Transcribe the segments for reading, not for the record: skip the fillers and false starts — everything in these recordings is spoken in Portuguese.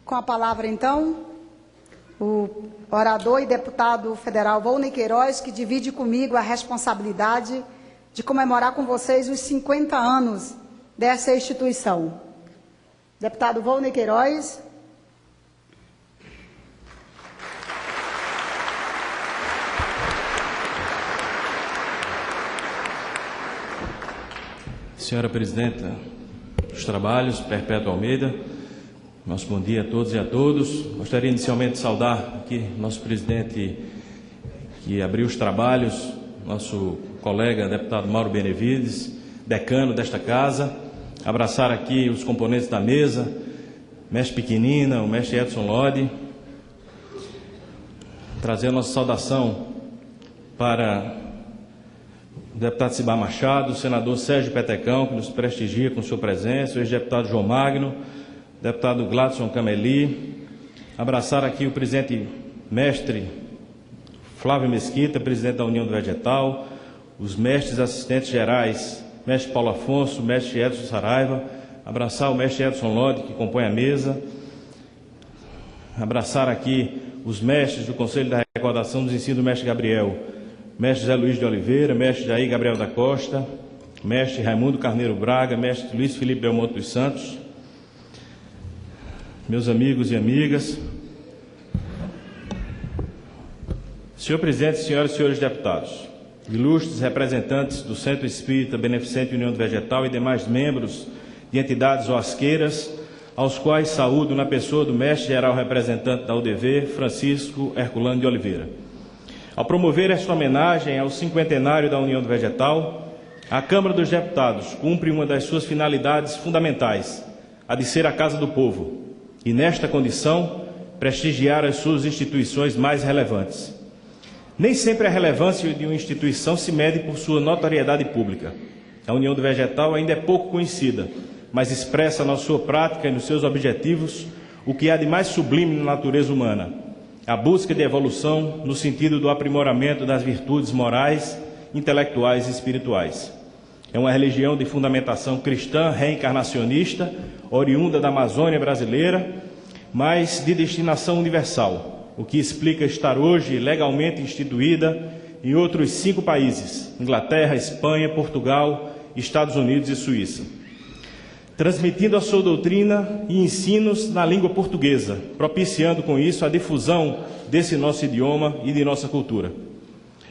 Com a palavra, então, o orador e deputado federal Volney Queiroz, que divide comigo a responsabilidade de comemorar com vocês os 50 anos dessa instituição. Deputado Volney Queiroz. Senhora Presidenta dos Trabalhos, Perpétua Almeida, nosso bom dia a todos e a todos. Gostaria inicialmente de saudar aqui nosso presidente que abriu os trabalhos, nosso colega deputado Mauro Benevides, decano desta casa, abraçar aqui os componentes da mesa, mestre Pequenina, o mestre Edson Lodi, trazer a nossa saudação para o deputado Cibar Machado, o senador Sérgio Petecão, que nos prestigia com sua presença, o ex-deputado João Magno, o deputado Gladson Cameli, abraçar aqui o presidente mestre Flávio Mesquita, presidente da União do Vegetal, os mestres assistentes gerais, mestre Paulo Afonso, mestre Edson Saraiva, abraçar o mestre Edson Lodi, que compõe a mesa, abraçar aqui os mestres do Conselho da Recordação dos Ensinos do mestre Gabriel, mestre José Luiz de Oliveira, mestre Jair Gabriel da Costa, mestre Raimundo Carneiro Braga, mestre Luiz Felipe Belmonte dos Santos, meus amigos e amigas, senhor presidente, senhoras e senhores deputados, ilustres representantes do Centro Espírita Beneficente União do Vegetal e demais membros de entidades oasqueiras, aos quais saúdo na pessoa do mestre-geral representante da UDV, Francisco Herculano de Oliveira. Ao promover esta homenagem ao cinquentenário da União do Vegetal, a Câmara dos Deputados cumpre uma das suas finalidades fundamentais, a de ser a Casa do Povo, e nesta condição, prestigiar as suas instituições mais relevantes. Nem sempre a relevância de uma instituição se mede por sua notoriedade pública. A União do Vegetal ainda é pouco conhecida, mas expressa na sua prática e nos seus objetivos o que há de mais sublime na natureza humana, a busca de evolução no sentido do aprimoramento das virtudes morais, intelectuais e espirituais. É uma religião de fundamentação cristã reencarnacionista, oriunda da Amazônia brasileira, mas de destinação universal, o que explica estar hoje legalmente instituída em outros 5 países, Inglaterra, Espanha, Portugal, Estados Unidos e Suíça, transmitindo a sua doutrina e ensinos na língua portuguesa, propiciando com isso a difusão desse nosso idioma e de nossa cultura.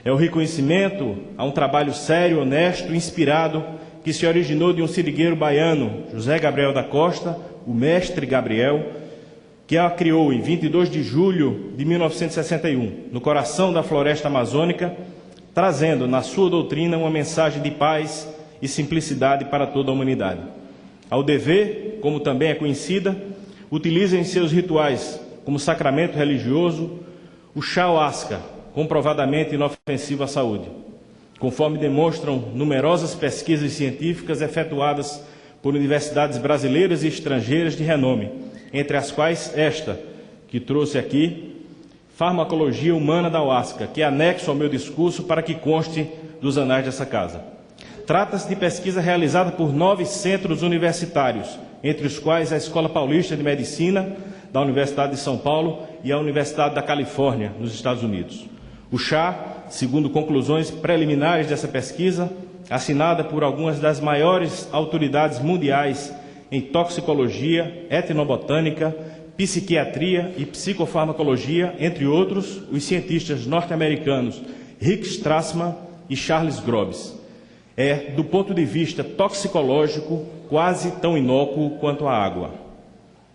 É o reconhecimento a um trabalho sério, honesto, inspirado, que se originou de um seringueiro baiano, José Gabriel da Costa, o mestre Gabriel, que a criou em 22 de julho de 1961, no coração da floresta amazônica, trazendo na sua doutrina uma mensagem de paz e simplicidade para toda a humanidade. A UDV, como também é conhecida, utiliza em seus rituais, como sacramento religioso, o chá ayahuasca, comprovadamente inofensivo à saúde, conforme demonstram numerosas pesquisas científicas efetuadas por universidades brasileiras e estrangeiras de renome, entre as quais esta, que trouxe aqui, Farmacologia Humana da Ayahuasca, que é anexo ao meu discurso para que conste dos anais dessa casa. Trata-se de pesquisa realizada por 9 centros universitários, entre os quais a Escola Paulista de Medicina, da Universidade de São Paulo e a Universidade da Califórnia, nos Estados Unidos. O chá, segundo conclusões preliminares dessa pesquisa, assinada por algumas das maiores autoridades mundiais em toxicologia, etnobotânica, psiquiatria e psicofarmacologia, entre outros, os cientistas norte-americanos Rick Strassman e Charles Groves. É, do ponto de vista toxicológico, quase tão inócuo quanto a água.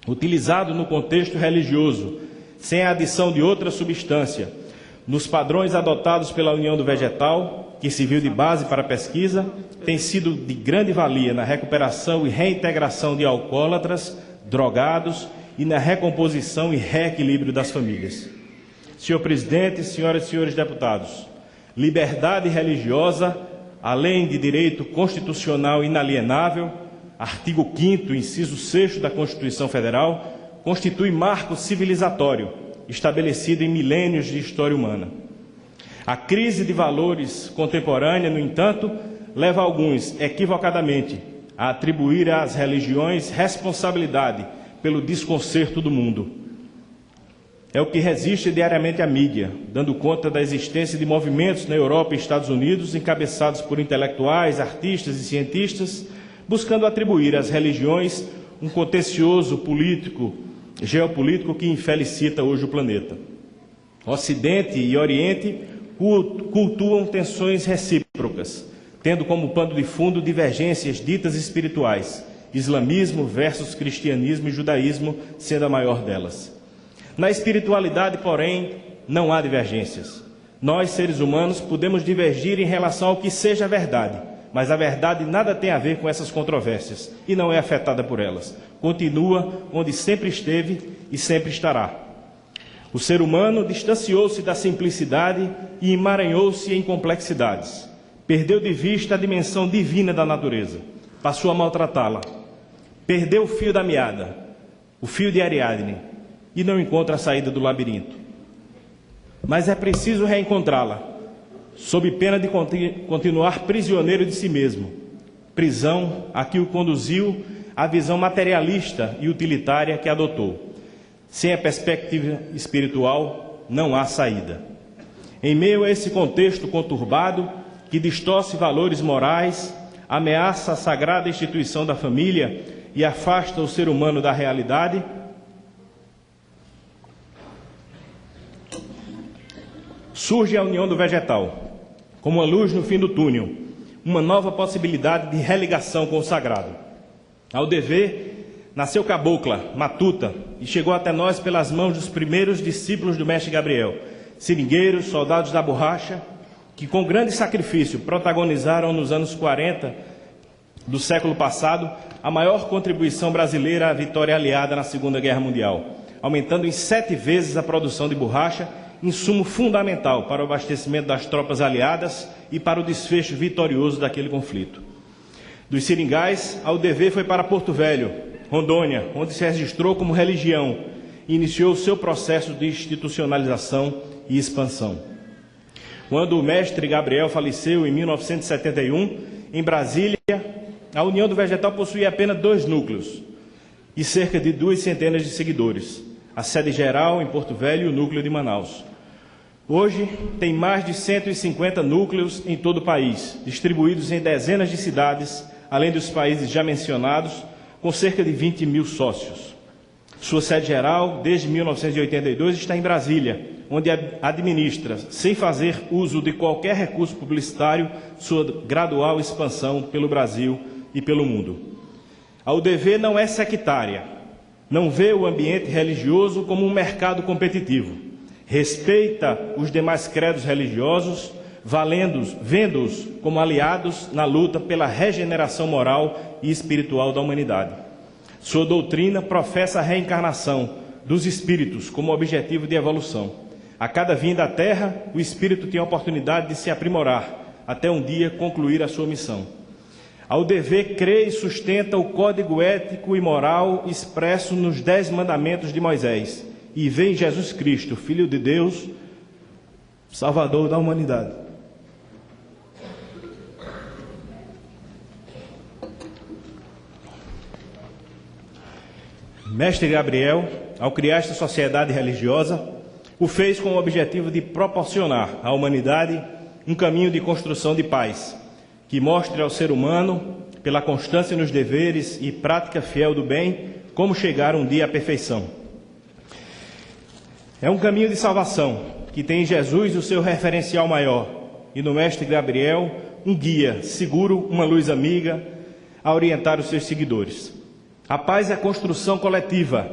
Utilizado no contexto religioso, sem a adição de outra substância, nos padrões adotados pela União do Vegetal, que serviu de base para a pesquisa, tem sido de grande valia na recuperação e reintegração de alcoólatras, drogados e na recomposição e reequilíbrio das famílias. Senhor presidente, senhoras e senhores deputados, liberdade religiosa, além de direito constitucional inalienável, artigo 5º, inciso 6º da Constituição Federal, constitui marco civilizatório estabelecido em milênios de história humana. A crise de valores contemporânea, no entanto, leva alguns, equivocadamente, a atribuir às religiões responsabilidade pelo desconcerto do mundo. É o que resiste diariamente à mídia, dando conta da existência de movimentos na Europa e Estados Unidos, encabeçados por intelectuais, artistas e cientistas, buscando atribuir às religiões um contencioso geopolítico que infelicita hoje o planeta. Ocidente e Oriente cultuam tensões recíprocas, tendo como pano de fundo divergências ditas espirituais, islamismo versus cristianismo e judaísmo sendo a maior delas. Na espiritualidade, porém, não há divergências. Nós, seres humanos, podemos divergir em relação ao que seja a verdade, mas a verdade nada tem a ver com essas controvérsias e não é afetada por elas. Continua onde sempre esteve e sempre estará. O ser humano distanciou-se da simplicidade e emaranhou-se em complexidades. Perdeu de vista a dimensão divina da natureza, passou a maltratá-la. Perdeu o fio da meada, o fio de Ariadne, e não encontra a saída do labirinto. Mas é preciso reencontrá-la, sob pena de continuar prisioneiro de si mesmo. Prisão a que o conduziu a visão materialista e utilitária que adotou. Sem a perspectiva espiritual, não há saída. Em meio a esse contexto conturbado, que distorce valores morais, ameaça a sagrada instituição da família e afasta o ser humano da realidade, surge a união do vegetal, como uma luz no fim do túnel, uma nova possibilidade de religação com o sagrado. Ao dever, nasceu cabocla, matuta, e chegou até nós pelas mãos dos primeiros discípulos do mestre Gabriel, seringueiros, soldados da borracha, que com grande sacrifício protagonizaram nos anos 40 do século passado a maior contribuição brasileira à vitória aliada na Segunda Guerra Mundial, aumentando em 7 vezes a produção de borracha, insumo fundamental para o abastecimento das tropas aliadas e para o desfecho vitorioso daquele conflito. Dos seringais, ao dever foi para Porto Velho, Rondônia, onde se registrou como religião e iniciou o seu processo de institucionalização e expansão. Quando o mestre Gabriel faleceu em 1971, em Brasília, a União do Vegetal possuía apenas 2 núcleos e cerca de 2 centenas de seguidores, a sede geral em Porto Velho e o núcleo de Manaus. Hoje, tem mais de 150 núcleos em todo o país, distribuídos em dezenas de cidades, além dos países já mencionados, com cerca de 20 mil sócios. Sua sede geral, desde 1982, está em Brasília, onde administra, sem fazer uso de qualquer recurso publicitário, sua gradual expansão pelo Brasil e pelo mundo. A UDV não é sectária, não vê o ambiente religioso como um mercado competitivo. Respeita os demais credos religiosos, vendo-os como aliados na luta pela regeneração moral e espiritual da humanidade. Sua doutrina professa a reencarnação dos espíritos como objetivo de evolução. A cada vinda à Terra, o espírito tem a oportunidade de se aprimorar, até um dia concluir a sua missão. A UDV crê e sustenta o código ético e moral expresso nos 10 mandamentos de Moisés, e vê em Jesus Cristo, Filho de Deus, Salvador da humanidade. Mestre Gabriel, ao criar esta sociedade religiosa, o fez com o objetivo de proporcionar à humanidade um caminho de construção de paz, que mostre ao ser humano, pela constância nos deveres e prática fiel do bem, como chegar um dia à perfeição. É um caminho de salvação, que tem em Jesus o seu referencial maior, e no mestre Gabriel um guia seguro, uma luz amiga, a orientar os seus seguidores. A paz é a construção coletiva,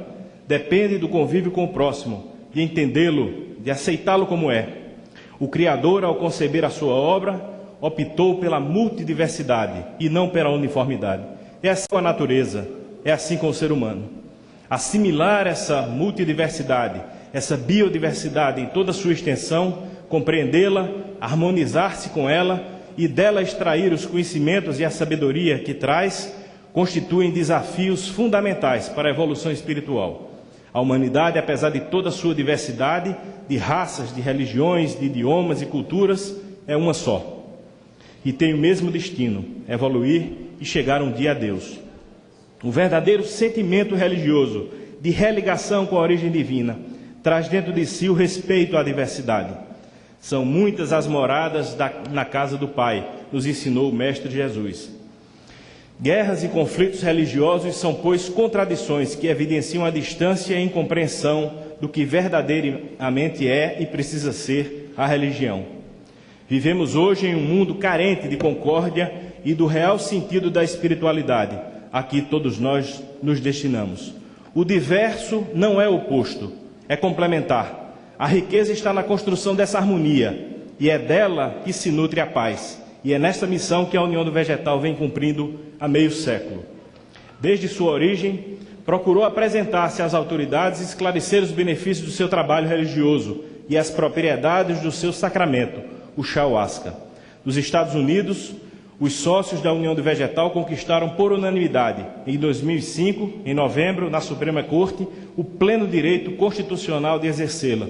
depende do convívio com o próximo, de entendê-lo, de aceitá-lo como é. O Criador, ao conceber a sua obra, optou pela multidiversidade e não pela uniformidade. É assim com a natureza, é assim com o ser humano. Assimilar essa multidiversidade, essa biodiversidade em toda a sua extensão, compreendê-la, harmonizar-se com ela e dela extrair os conhecimentos e a sabedoria que traz, constituem desafios fundamentais para a evolução espiritual. A humanidade, apesar de toda a sua diversidade, de raças, de religiões, de idiomas e culturas, é uma só. E tem o mesmo destino, evoluir e chegar um dia a Deus. O verdadeiro sentimento religioso de religação com a origem divina, traz dentro de si o respeito à diversidade. São muitas as moradas na casa do Pai, nos ensinou o Mestre Jesus. Guerras e conflitos religiosos são, pois, contradições que evidenciam a distância e incompreensão do que verdadeiramente é e precisa ser a religião. Vivemos hoje em um mundo carente de concórdia e do real sentido da espiritualidade, a que todos nós nos destinamos. O diverso não é oposto, é complementar. A riqueza está na construção dessa harmonia, e é dela que se nutre a paz. E é nesta missão que a União do Vegetal vem cumprindo há meio século. Desde sua origem, procurou apresentar-se às autoridades e esclarecer os benefícios do seu trabalho religioso e as propriedades do seu sacramento, o Ayahuasca. Nos Estados Unidos, os sócios da União do Vegetal conquistaram por unanimidade, em 2005, em novembro, na Suprema Corte, o pleno direito constitucional de exercê-la.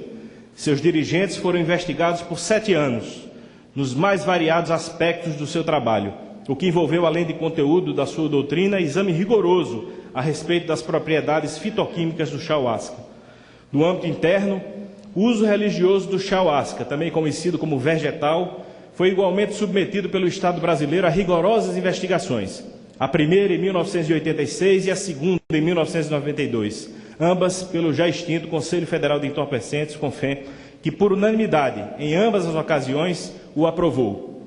Seus dirigentes foram investigados por 7 anos, nos mais variados aspectos do seu trabalho, o que envolveu, além de conteúdo da sua doutrina, exame rigoroso a respeito das propriedades fitoquímicas do Ayahuasca. No âmbito interno, o uso religioso do Ayahuasca, também conhecido como vegetal, foi igualmente submetido pelo Estado brasileiro a rigorosas investigações, a primeira em 1986 e a segunda em 1992, ambas pelo já extinto Conselho Federal de Entorpecentes, CONFEN, que por unanimidade, em ambas as ocasiões, o aprovou.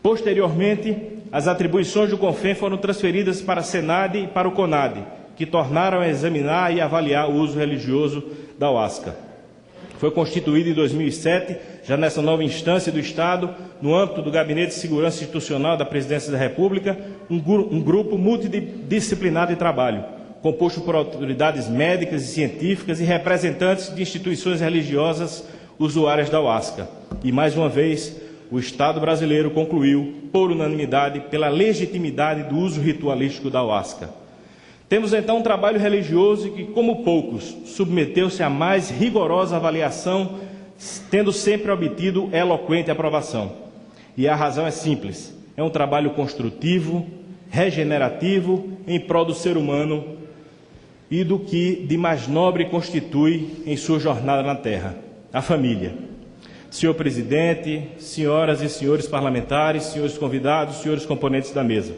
Posteriormente, as atribuições do CONFEN foram transferidas para a SENAD e para o CONAD, que tornaram a examinar e avaliar o uso religioso da ayahuasca. Foi constituído em 2007, já nessa nova instância do Estado, no âmbito do Gabinete de Segurança Institucional da Presidência da República, um grupo multidisciplinar de trabalho, composto por autoridades médicas e científicas e representantes de instituições religiosas usuárias da ayahuasca. E, mais uma vez, o Estado brasileiro concluiu, por unanimidade, pela legitimidade do uso ritualístico da ayahuasca. Temos, então, um trabalho religioso que, como poucos, submeteu-se à mais rigorosa avaliação, tendo sempre obtido eloquente aprovação. E a razão é simples: é um trabalho construtivo, regenerativo, em prol do ser humano e do que de mais nobre constitui em sua jornada na Terra, a família. Senhor presidente, senhoras e senhores parlamentares, senhores convidados, senhores componentes da mesa,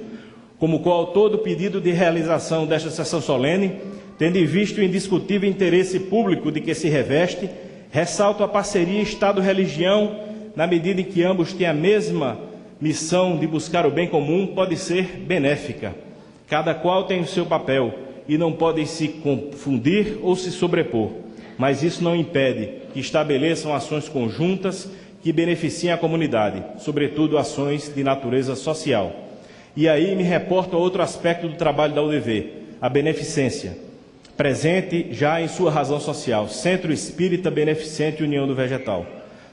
como coautor do pedido de realização desta sessão solene, tendo em vista o indiscutível interesse público de que se reveste, ressalto a parceria Estado-religião, na medida em que ambos têm a mesma missão de buscar o bem comum, pode ser benéfica. Cada qual tem o seu papel e não podem se confundir ou se sobrepor, mas isso não impede que estabeleçam ações conjuntas que beneficiem a comunidade, sobretudo ações de natureza social. E aí me reporto a outro aspecto do trabalho da UDV, a beneficência, presente já em sua razão social, Centro Espírita Beneficente União do Vegetal.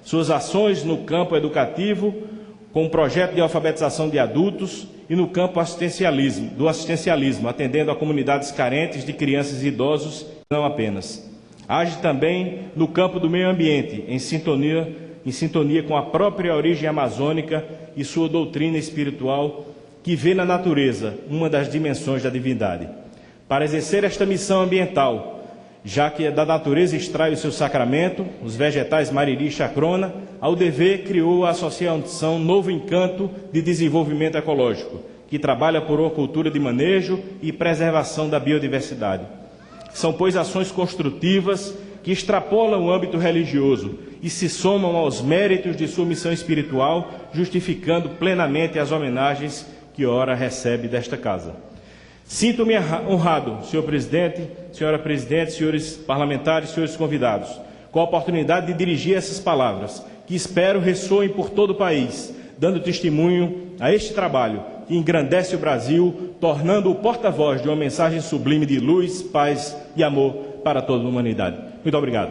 Suas ações no campo educativo, com um projeto de alfabetização de adultos, e no campo do assistencialismo, atendendo a comunidades carentes de crianças e idosos, não apenas. Age também no campo do meio ambiente, em sintonia com a própria origem amazônica e sua doutrina espiritual, que vê na natureza uma das dimensões da divindade. Para exercer esta missão ambiental, já que da natureza extrai o seu sacramento, os vegetais Mariri e Chacrona, a UDV criou a Associação Novo Encanto de Desenvolvimento Ecológico, que trabalha por uma cultura de manejo e preservação da biodiversidade. São, pois, ações construtivas que extrapolam o âmbito religioso e se somam aos méritos de sua missão espiritual, justificando plenamente as homenagens que ora recebe desta casa. Sinto-me honrado, senhor presidente, senhora presidente, senhores parlamentares, senhores convidados, com a oportunidade de dirigir essas palavras, que espero ressoem por todo o país, dando testemunho a este trabalho que engrandece o Brasil, tornando-o porta-voz de uma mensagem sublime de luz, paz e amor para toda a humanidade. Muito obrigado.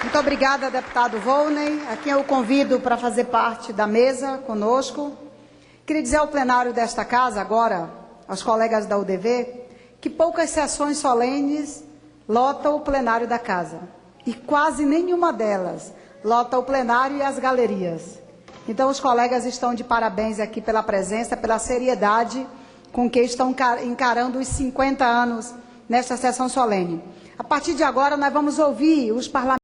Muito obrigada, deputado Volney, a quem eu convido para fazer parte da mesa conosco. Queria dizer ao plenário desta casa, agora, aos colegas da UDV, que poucas sessões solenes lotam o plenário da casa. E quase nenhuma delas lota o plenário e as galerias. Então, os colegas estão de parabéns aqui pela presença, pela seriedade com que estão encarando os 50 anos nesta sessão solene. A partir de agora, nós vamos ouvir os parlamentares.